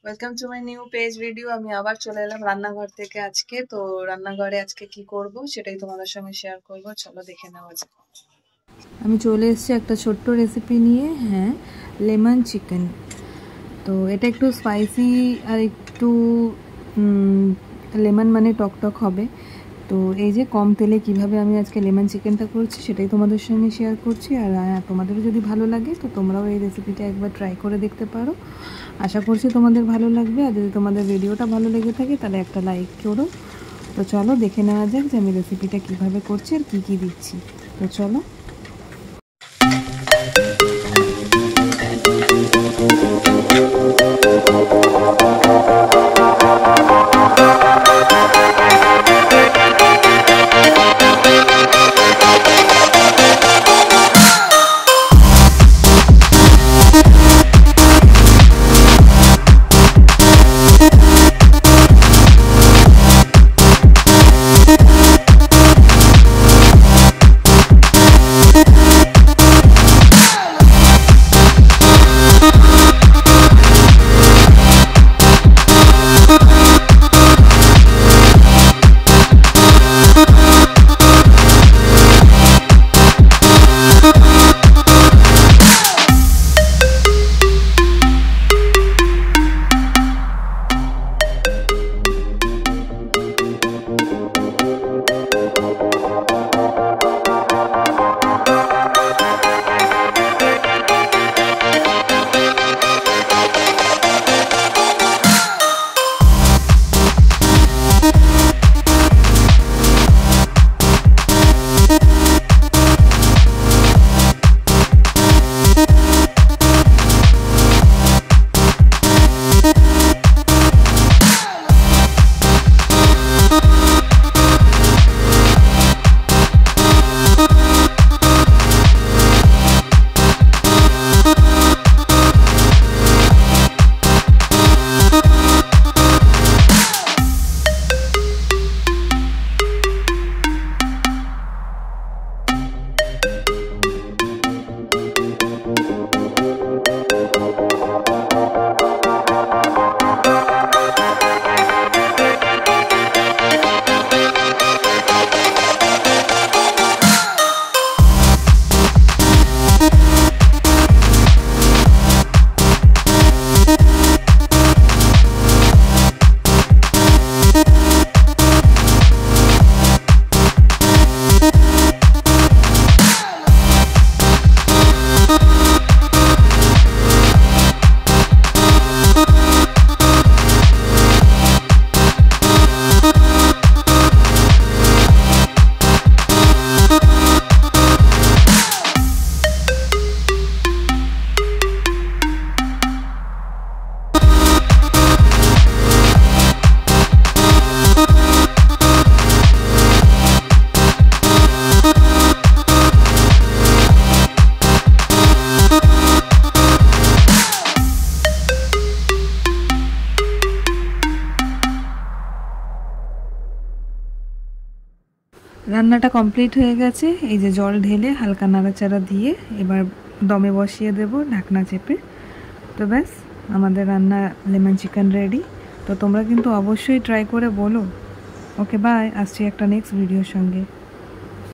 Welcome to my new page video. আমি আবার চলে এলাম রান্নাঘর থেকে আজকে। তো রান্নাঘরে আজকে কি করব সেটাই তোমাদের সঙ্গে শেয়ার করব, চলো দেখে নেওয়া যাক। আমি চলে এসেছি একটা ছোট্ট রেসিপি নিয়ে, হ্যাঁ, লেমন চিকেন। তো এটা একটু স্পাইসি আর একটু লেমন মানে টকটক হবে। তো এই যে কম তেলে কিভাবে আমি আজকে লেমন চিকেনটা করছি সেটাই তোমাদের সঙ্গে শেয়ার করছি। আর তোমাদেরও যদি ভালো লাগে তো তোমরাও এই রেসিপিটা একবার ট্রাই করে দেখতে পারো। আশা করছি তোমাদের ভালো লাগবে। আর যদি তোমাদের ভিডিওটা ভালো লেগে থাকে তাহলে একটা লাইক করো। তো চলো দেখে নেওয়া যাক যে আমি রেসিপিটা কিভাবে করছি আর কি কি দিচ্ছি। তো চলো। রান্নাটা কমপ্লিট হয়ে গেছে। এই যে জল ঢেলে হালকা নাড়াচাড়া দিয়ে এবার দমে বসিয়ে দেব ঢাকনা চেপে। তো ব্যাস, আমাদের রান্না লেমন চিকেন রেডি। তো তোমরা কিন্তু অবশ্যই ট্রাই করে বলো। ওকে, বাই, আসছি একটা নেক্সট ভিডিওর সঙ্গে।